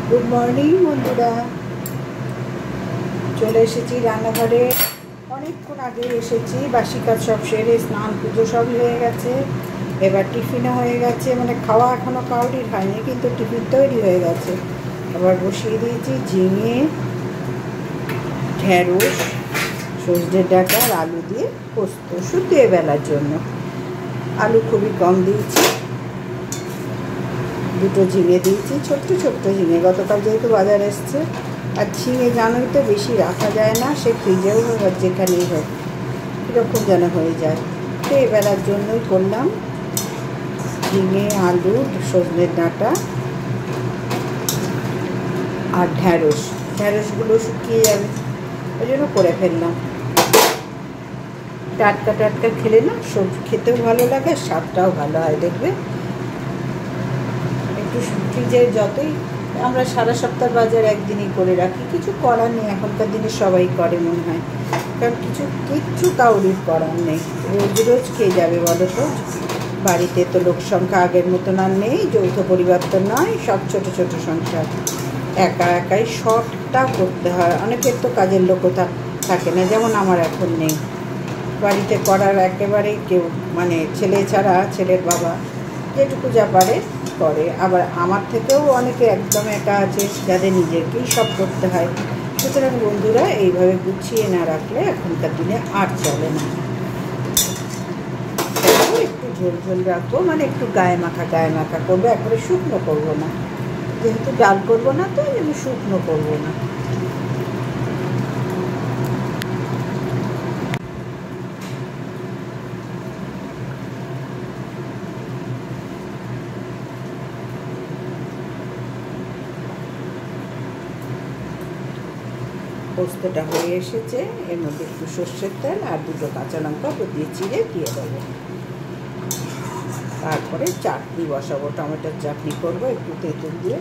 Good morning বন্ধুরা, চলে এসেছি রান্নাঘরে। অনেকক্ষণ আগে এসেছি, বাসি কাজ সব সেরে স্নান পুজো সব হয়ে গেছে। এবার টিফিনও হয়ে গেছে, মানে খাওয়া এখনও কাউরির হয়নি, কিন্তু টিফিন তৈরি হয়ে গেছে। আবার বসিয়ে দিয়েছি ঝিঙে, ঢেঁড়স, সজনের ডাঁটা আর আলু দিয়ে পোস্ত, শুধু বেলার জন্য। আলু খুবই কম দিয়েছি, দুটো ঝিঙে দিয়েছি, ছোট্ট ছোট্ট ঝিঙে, গতকাল যেহেতু বাজার এসছে। আর ঝিঙে জানোই তো বেশি রাখা যায় না, সে ফ্রিজেও হোক আর যেখানেই হোক, কীরকম যেন হয়ে যায়। তো এবেলার জন্যই করলাম ঝিঙে, আলু, সজনের ডাঁটা আর ঢ্যাঁড়সগুলো শুকিয়ে যাবে, ওই জন্য করে ফেললাম। টাটকা টাটকা খেলে না সবজি খেতেও ভালো লাগে, স্বাদটাও ভালো হয়। দেখবে একটু ফ্রিজে যতই আমরা সারা সপ্তাহ বাজার একদিনই করে রাখি, কিছু করার নেই, এখনকার দিনে সবাই করে মনে হয়, কারণ কিচ্ছু কাউরির করার নেই। রোজ রোজ খেয়ে যাবে বলো তো? বাড়িতে তো লোক সংখ্যা আগের মতন আর নেই, যৌথ পরিবার তো নয়, সব ছোট ছোট সংসার, একা একাই সবটা করতে হয়। অনেকের তো কাজের লোকও থাকে না, যেমন আমার এখন নেই বাড়িতে করার একেবারেই কেউ, মানে ছেলে ছাড়া ছেলের বাবা যেটুকু যা পারে করে। আবার আমার থেকেও অনেকে একদম একা আছে, যাদের নিজেকেই সব করতে হয়। সুতরাং বন্ধুরা, এইভাবে গুছিয়ে না রাখলে এখনকার দিনে আর চলে না। একটু ঝোল ঝোল রাখবো, মানে একটু গায়ে মাখা করবো, একবারে শুকনো করবো না, যেহেতু ডাল করবো না, তো আমি শুকনো করবো না। পোস্তটা হয়ে এসেছে, এর মধ্যে একটু সর্ষের তেল আর দুটো কাঁচা লঙ্কা দিয়ে চিড়ে দিয়ে দেবো। তারপরে চাটনি বসাবো, টমেটোর চাটনি করবো একটু তেঁতুল দিয়ে।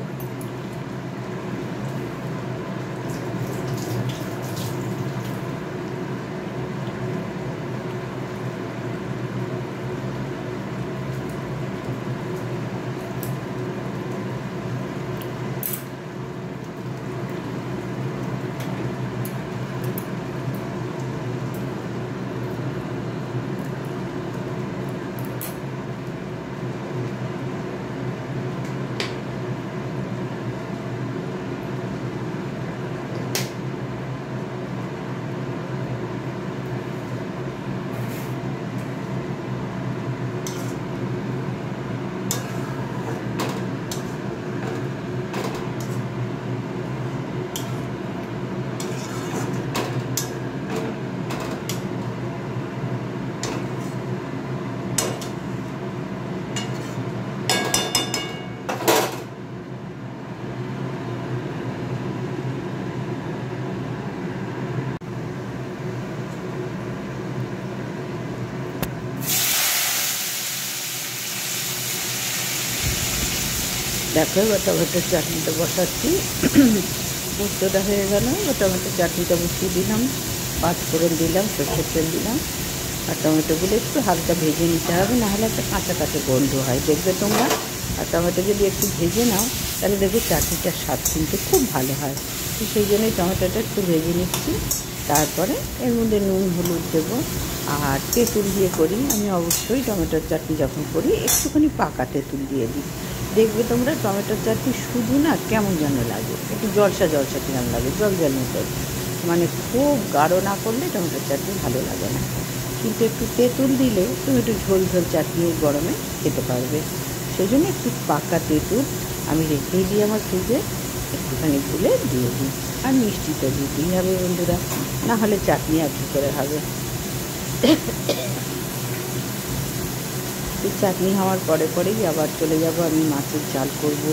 দেখো, টমেটোর চাটনিটা বসাচ্ছি। পোস্তটা হয়ে গেল, টমেটোর চাটনিটা বসিয়ে দিলাম, পাঁচফোড়ন দিলাম, সরষের তেল দিলাম। আর টমেটোগুলো একটু হালকা ভেজে নিতে হবে, নাহলে একটা কাঁচা কাঁচা গন্ধ হয়, দেখবে তোমরা। আর টমেটো যদি একটু ভেজে নাও, তাহলে দেখবে চাটনিটার স্বাদ কিন্তু খুব ভালো হয়। তো সেই জন্যই টমেটোটা একটু ভেজে নিচ্ছি। তারপরে এর মধ্যে নুন হলুদ দেবো। আর তেঁতুল দিয়ে করি আমি, অবশ্যই টমেটোর চাটনি যখন করি একটুখানি পাকা তেঁতুল দিয়ে দিই। দেখবে তোমরা টমেটোর চাটনি শুধু না কেমন যেন লাগে, একটু জলসা কিরম লাগে, জল মতো, মানে খুব গাঢ় না করলে টমেটোর চাটনি ভালো লাগে না। কিন্তু একটু তেঁতুল দিলে তুমি একটু ঝোল চাটনি গরমে খেতে পারবে। সেই জন্য একটু পাকা তেঁতুল আমি রেখেই দিই আমার ফ্রিজে, একটুখানি গুলে দিয়ে দিই। আর মিষ্টি তো দিতেই হবে বন্ধুরা, না হলে চাটনি আর কী করে হবে। চাটনি হওয়ার পরেই আবার চলে যাব আমি মাছের ঝাল করব।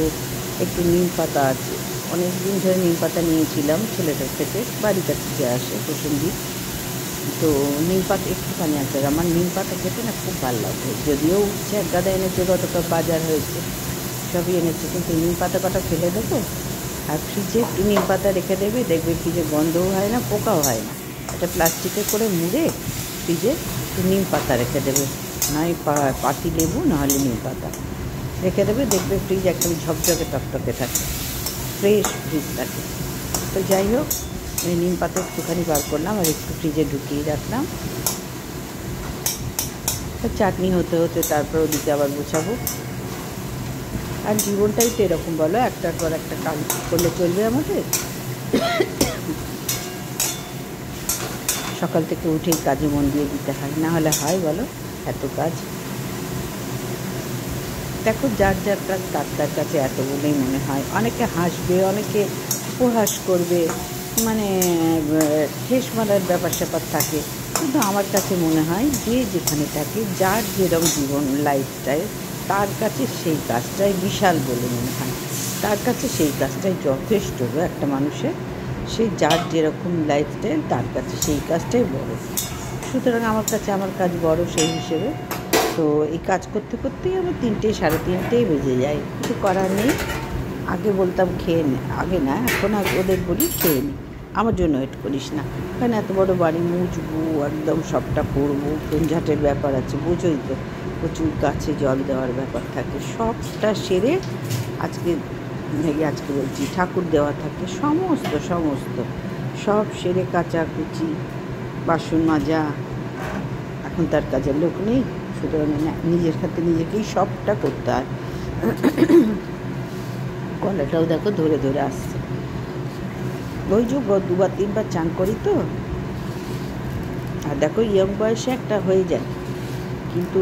একটু নিম পাতা আছে, অনেক দিন ধরে নিম পাতা নিয়েছিলাম ছেলেটার থেকে, বাড়িটা থেকে আসে প্রসঙ্গিক। তো নিম পাতা একটুখানি আছে, আমার নিম পাতা খেতে না খুব ভালো লাগে। যদিও উঠছে এক গাদা এনেছে, গতকাল বাজার হয়েছে, সবই এনেছে, কিন্তু নিম পাতা কটা ফেলে দেবো। আর ফ্রিজে একটু নিম পাতা রেখে দেবে, দেখবে ফ্রিজে গন্ধও হয় না, পোকাও হয় না। একটা প্লাস্টিকে করে মুড়ে ফ্রিজে একটু নিম পাতা রেখে দেবে, নয় পাতি লেবু, নাহলে নিম পাতা রেখে দেবে, দেখবে ফ্রিজ একদম ঝকঝকে টকটকে থাকে। ফ্রেশ ফ্রিজ থাকে। তো যাই হোক, এই নিম পাতা একটুখানি বার করলাম আর একটু ফ্রিজে ঢুকিয়ে রাখলাম। চাটনি হতে হতে তারপর ওদিকে আবার গোছাবো। আর জীবনটাই তো এরকম, বলো, একটার পর একটা কাজ করলে চলবে আমাদের? সকাল থেকে উঠেই কাজে মন দিয়ে দিতে হয়, না হলে হয় বলো এত কাজ? দেখো, যার যার কাজ তার কাছে এত বলেই মনে হয়। অনেকে হাসবে, অনেকে উপহাস করবে, মানে ঠেস মারার ব্যাপার স্যাপার থাকে, কিন্তু আমার কাছে মনে হয় যে যেখানে থাকে, যার যেরকম জীবন লাইফস্টাইল, তার কাছে সেই কাজটাই বিশাল বলে মনে হয়। তার কাছে সেই কাজটাই যথেষ্ট একটা মানুষের। সে যার যেরকম লাইফস্টাইল, তার কাছে সেই কাজটাই বড়। সুতরাং আমার কাছে আমার কাজ বড় সেই হিসেবে। তো এই কাজ করতে করতেই আমার 3টে সাড়ে 3টেই বেজে যায়, কিছু করার নেই। আগে বলতাম খেয়ে নে, আগে না, এখন ওদের বলি খেয়ে নি, আমার জন্য ওয়েট করিস না, কারণ এত বড় বাড়ি মুছবো, একদম সবটা করবো, ঝঞ্ঝাটের ব্যাপার আছে, বুঝোই তো, প্রচুর গাছে জল দেওয়ার ব্যাপার থাকে, সবটা সেরে আজকে বলছি ঠাকুর দেওয়া থাকে, সমস্ত সব সেরে কাচাকুচি, বাসন মাজা। এখন তার কাজের লোক নেই, সুতরাং নিজের হাতে নিজেকেই সবটা করতে হয়। গলাটাও দেখো ধরে ধরে আসছে, ওই যে 2-3বার চান করি তো। আর দেখো, ইয়ং বয়সে একটা হয়ে যায়, কিন্তু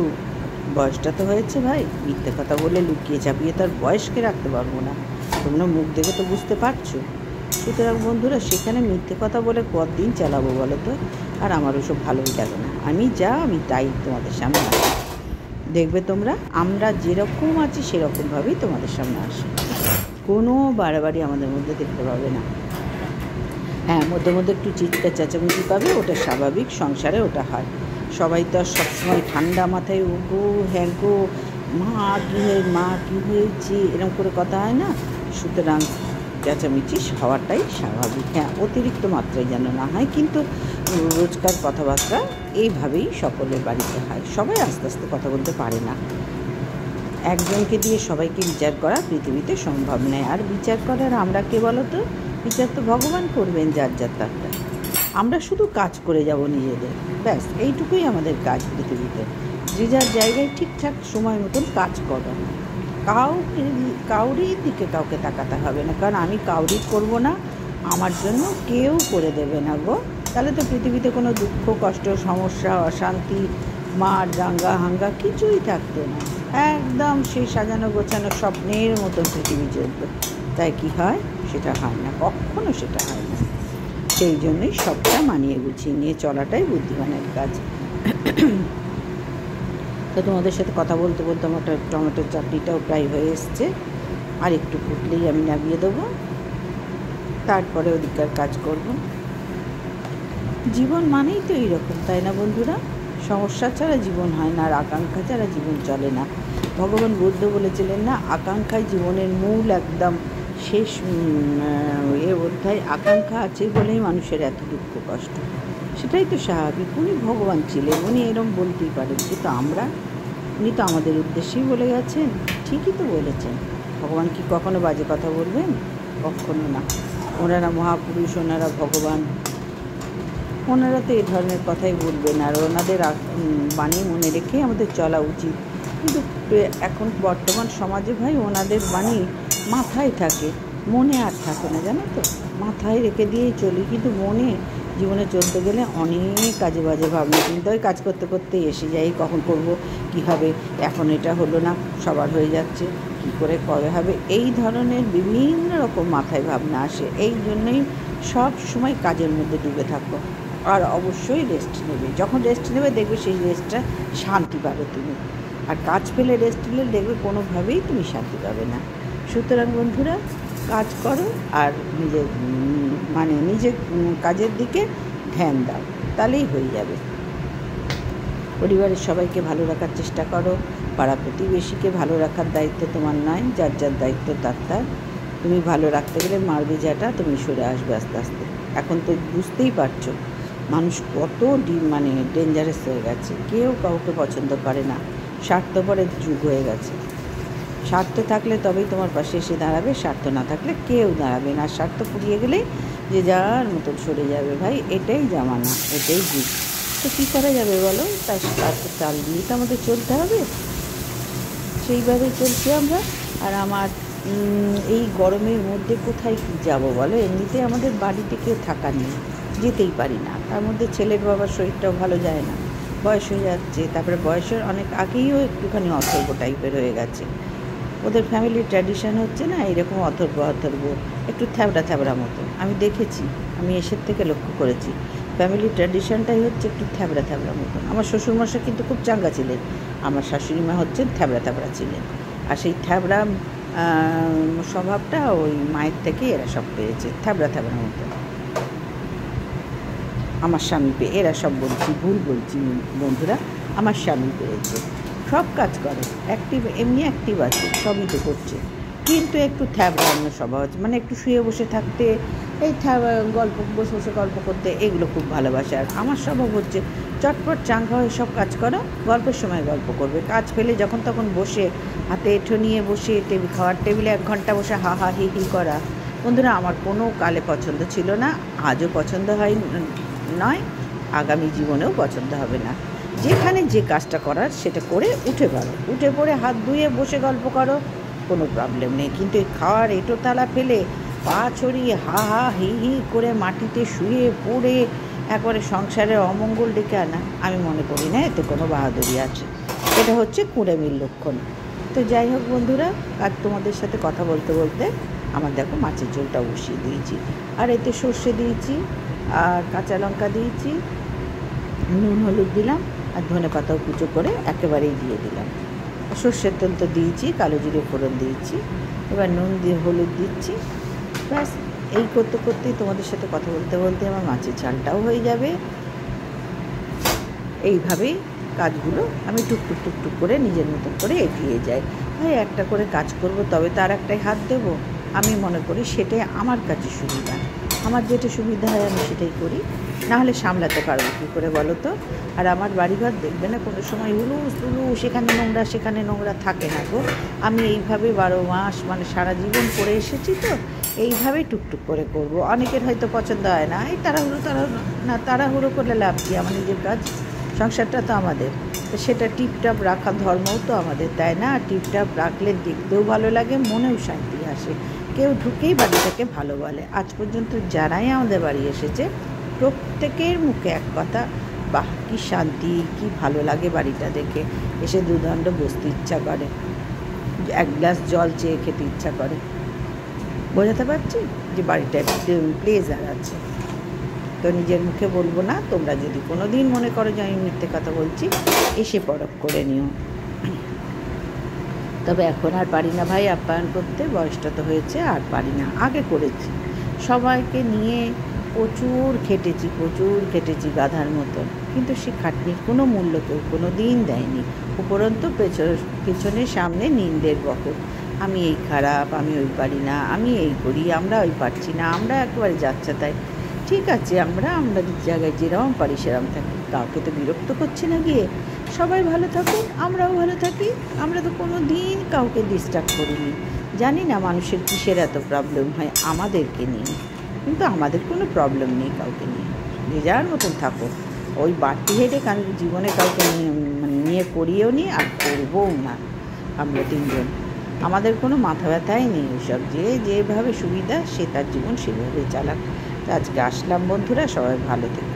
বয়সটা তো হয়েছে ভাই, মিথ্যে কথা বলে লুকিয়ে চাপিয়ে তার বয়সকে রাখতে পারবো না। তোমরা মুখ দেখে তো বুঝতে পারছো। সুতরাং বন্ধুরা, সেখানে মিথ্যে কথা বলে কতদিন চালাবো বলো তো? আর আমার ওসব ভালোই লাগে না। আমি তাই তোমাদের সামনে আসি। দেখবে তোমরা, আমরা যেরকম আছি সেরকমভাবেই তোমাদের সামনে আসি, কোনো বাড়াবাড়ি আমাদের মধ্যে দেখতে পাবে না। হ্যাঁ, মধ্যে মধ্যে একটু চিৎকার চেঁচামেচি পাবে, ওটা স্বাভাবিক, সংসারে ওটা হয়। সবাই তো আর সবসময় ঠান্ডা মাথায় ও গো হ্যাঁ গো মা কী হয়েছে এরকম করে কথা হয় না। সুতরাং চেঁচামেচি হওয়াটাই স্বাভাবিক। হ্যাঁ, অতিরিক্ত মাত্রায় যেন না হয়, কিন্তু রোজকার কথাবার্তা এইভাবেই সকলের বাড়িতে হয়। সবাই আস্তে আস্তে কথা বলতে পারে না। একজনকে দিয়ে সবাইকে বিচার করা পৃথিবীতে সম্ভব নয়। আর বিচার করার আমরা কে বলো তো? বিচার তো ভগবান করবেন যার তারটা। আমরা শুধু কাজ করে যাব নিজেদের, ব্যাস এইটুকুই আমাদের কাজ পৃথিবীতে। যে যার জায়গায় ঠিকঠাক সময় মতন কাজ করা, কাউরির দিকে কাউকে তাকাতে হবে না, কারণ আমি কাউরির করব না, আমার জন্য কেউ করে দেবে না গো। তাহলে তো পৃথিবীতে কোনো দুঃখ কষ্ট সমস্যা অশান্তি মার দাঙ্গা হাঙ্গা কিছুই থাকতো না। একদম সেই সাজানো গোছানো স্বপ্নের মতন পৃথিবী চলত। তাই কি হয়? সেটা হয় না, কখনো সেটা হয় না। সেই জন্যই সবটা মানিয়ে গুছিয়ে নিয়ে চলাটাই বুদ্ধিমানের কাজ। তো তোমাদের সাথে কথা বলতে বলতে আমার টমেটোর চাটনিটাও প্রায় হয়ে এসছে, আর একটু ফুটলেই আমি নামিয়ে দেবো, তারপরে ওদিককার কাজ করব। জীবন মানেই তো এইরকম, তাই না বন্ধুরা? সমস্যা ছাড়া জীবন হয় না, আর আকাঙ্ক্ষা ছাড়া জীবন চলে না। ভগবান বুদ্ধ বলেছিলেন না, আকাঙ্ক্ষাই জীবনের মূল একদম শেষ অধ্যায়। আকাঙ্ক্ষা আছে বলেই মানুষের এত দুঃখ কষ্ট, সেটাই তো স্বাভাবিক। উনি ভগবান ছিলেন, উনি এরম বলতেই পারেন, কিন্তু উনি তো আমাদের উদ্দেশ্যেই বলে গেছেন, ঠিকই তো বলেছেন। ভগবান কি কখনো বাজে কথা বলবেন? কখনো না। ওনারা মহাপুরুষ, ওনারা ভগবান, ওনারা তো এই ধরনের কথাই বলবেন, আর ওনাদের বাণী মনে রেখেই আমাদের চলা উচিত। কিন্তু এখন বর্তমান সমাজে ভাই ওনাদের বাণী মাথায় থাকে, মনে আর থাকে না, জানো তো। মাথায় রেখে দিয়েই চলি, কিন্তু মনে জীবনে চলতে গেলে অনেক কাজে বাজে ভাবনা চিন্তায় কাজ করতে করতে এসে যাই, কখন করব, কী হবে, এখন এটা হলো না, সবার হয়ে যাচ্ছে, কী করে কবে হবে, এই ধরনের বিভিন্ন রকম মাথায় ভাবনা আসে। এই জন্যই সব সময় কাজের মধ্যে ডুবে থাকো। আর অবশ্যই রেস্ট নেবে, যখন রেস্ট নেবে দেখবে সেই রেস্টটা শান্তি পাবে তুমি। আর কাজ পেলে রেস্ট নিলে দেখবে কোনোভাবেই তুমি শান্তি পাবে না। সুতরাং বন্ধুরা, কাজ করো আর নিজের কাজের দিকে ধ্যান দাও, তাহলেই হয়ে যাবে। পরিবারের সবাইকে ভালো রাখার চেষ্টা করো, পাড়া প্রতিবেশীকে ভালো রাখার দায়িত্ব তোমার নয়, যার যার দায়িত্ব তার। তুমি ভালো রাখতে গেলে মারবে যাটা, তুমি সরে আসবে আস্তে আস্তে। এখন তো বুঝতেই পারছো মানুষ কত ডেঞ্জারাস হয়ে গেছে, কেউ কাউকে পছন্দ করে না, স্বার্থপরের যুগ হয়ে গেছে। স্বার্থ থাকলে তবেই তোমার পাশে এসে দাঁড়াবে, স্বার্থ না থাকলে কেউ দাঁড়াবে না। স্বার্থ ফুরিয়ে গেলেই যে যার মতন সরে যাবে ভাই, এটাই জামানা, এটাই যুগ। তো কী করা যাবে বলো, তার চাল দিয়েই তো আমাদের চলতে হবে, সেইভাবেই চলছি আমরা। আর আমার এই গরমের মধ্যে কোথায় কী যাবো বলো, এমনিতে আমাদের বাড়িতে কেউ থাকা নেই, যেতেই পারি না। তার মধ্যে ছেলের বাবার শরীরটাও ভালো যায় না, বয়স হয়ে যাচ্ছে। তারপরে বয়সের অনেক আগেইও একটুখানি অথর্ব টাইপের হয়ে গেছে। ওদের ফ্যামিলির ট্র্যাডিশন হচ্ছে না এরকম অথর্ব অথর্ব, একটু থ্যাবড়া থ্যাবড়া মতো। আমি দেখেছি, আমি এসের থেকে লক্ষ্য করেছি, ফ্যামিলির ট্র্যাডিশনটাই হচ্ছে একটু থ্যাবড়া থ্যাবড়া মতন। আমার শ্বশুরমশাই কিন্তু খুব চাঙ্গা ছিলেন, আমার শাশুড়ি মা হচ্ছেন থ্যাবড়া থ্যাবড়া ছিলেন। আর সেই থ্যাবড়া স্বভাবটা ওই মায়ের থেকে এরা সব পেয়েছে, থ্যাবড়া থ্যাবড়া মতো। আমার স্বামী পেয়ে, এরা সব বলছি, ভুল বলছি বন্ধুরা, আমার স্বামী পেয়েছে, সব কাজ করে, অ্যাক্টিভ, এমনি অ্যাক্টিভ আছে, সবই তো করছে, কিন্তু একটু থ্যাবড়ানো স্বভাব আছে, মানে একটু শুয়ে বসে থাকতে, এই গল্প, বসে বসে গল্প করতে, এগুলো খুব ভালোবাসে। আর আমার স্বভাব হচ্ছে চটপট চাঙ্গা হয়ে সব কাজ করো, গল্পের সময় গল্প করবে, কাজ ফেলে যখন তখন বসে হাতে এঁঠো নিয়ে বসে খাওয়ার টেবিলে 1 ঘন্টা বসে হা হা হি হি করা, বন্ধুরা আমার কোনো কালে পছন্দ ছিল না, আজও পছন্দ হয় নয়, আগামী জীবনেও পছন্দ হবে না। যেখানে যে কাজটা করার সেটা করে উঠে পড়ো, উঠে পড়ে হাত ধুয়ে বসে গল্প করো, কোনো প্রবলেম নেই। কিন্তু এই খাওয়ার এঁটো তালা ফেলে পা ছড়িয়ে হা হা হি হি করে মাটিতে শুয়ে পড়ে একবারে সংসারের অমঙ্গল ডেকে আনা, আমি মনে করি না এতে কোনো বাহাদুরি আছে, এটা হচ্ছে কুঁড়েমির লক্ষণ। তো যাই হোক বন্ধুরা, আজ তোমাদের সাথে কথা বলতে বলতে আমার দেখো মাছের ঝোলটা বসিয়ে দিয়েছি, আর এতে সর্ষে দিয়েছি, আর কাঁচা লঙ্কা দিয়েছি, নুন হলুদ দিলাম, আর ধনে পাতাও কুচো করে একেবারেই দিয়ে দিলাম। সর্ষের তেল তো দিয়েছি, কালো জিরে ফোড়ন দিয়েছি, এবার নুন দিয়ে হলুদ দিচ্ছি, ব্যাস। এই করতে করতেই তোমাদের সাথে কথা বলতে বলতে আমার মাছের ঝালটাও হয়ে যাবে। এইভাবেই কাজগুলো আমি টুকটুক টুকটুক করে নিজের মতন করে এগিয়ে যাই। ভাই একটা করে কাজ করব তবে তার একটাই হাত দেব, আমি মনে করি সেটাই আমার কাছে সুবিধা, আমার যেটা সুবিধা হয় আমি সেটাই করি, নাহলে সামলাতে পারবো কী করে বলো তো। আর আমার বাড়িঘর দেখবে না কোনো সময় হুলুস তুলুস, সেখানে নোংরা থাকে না গো। আমি এইভাবে 12 মাস মানে সারা জীবন করে এসেছি, তো এইভাবেই টুকটুক করে করব। অনেকের হয়তো পছন্দ হয় না, এই তাড়াহুড়ো করলে লাভ কি, আমার নিজের কাজ, সংসারটা তো আমাদের, তো সেটা টিপটাপ রাখা ধর্মও তো আমাদের, তাই না? টিপটাপ রাখলে দেখতেও ভালো লাগে, মনেও শান্তি আসে, কেউ ঢুকেই বাড়িটাকে ভালো বলে। আজ পর্যন্ত যারাই আমাদের বাড়ি এসেছে প্রত্যেকের মুখে এক কথা, বাহ কী শান্তি, কী ভালো লাগে বাড়িটা দেখে, এসে দুদণ্ড বসতে ইচ্ছা করে, 1 গ্লাস জল চেয়ে খেতে ইচ্ছা করে। বোঝাতে পারছি যে বাড়িটা প্লেজার আছে। তো নিজের মুখে বলবো না, তোমরা যদি কোনো দিন মনে করো যে আমি মিথ্যে কথা বলছি, এসে পরখ করে নিও। তবে এখন আর পারি না ভাই আপ্যায়ন করতে, বয়সটা তো হয়েছে, আর পারি না। আগে করেছি, সবাইকে নিয়ে প্রচুর খেটেছি গাধার মতন, কিন্তু সে খাটনির কোনো মূল্য কেউ কোনো দিন দেয়নি। উপরন্তু পেছনে সামনে নিন্দের বকর, আমি এই খারাপ, আমি ওই পারি না, আমি এই করি, আমরা ওই পারছি না, আমরা একেবারে যাচ্ছে তাই। ঠিক আছে, আমরা আমাদের জায়গায় যেরকম পারি সেরকম থাকি, কাউকে তো বিরক্ত করছি না গিয়ে। সবাই ভালো থাকুন, আমরাও ভালো থাকি, আমরা তো কোনো দিন কাউকে ডিস্টার্ব করিনি। জানি না মানুষের কিসের এত প্রবলেম হয় আমাদেরকে নিয়ে, কিন্তু আমাদের কোনো প্রবলেম নেই কাউকে নিয়ে, যে যার মতন থাকো। ওই বাড়তি হেঁটে কারণ জীবনে কাউকে নিয়ে করিয়েও নি, আর করবও না। আমরা 3 জন, আমাদের কোনো মাথা ব্যথাই নেই ওইসব, যে যেভাবে সুবিধা সে তার জীবন সেভাবেই চালাক। আজকে আসলাম বন্ধুরা, সবাই ভালো থেকো।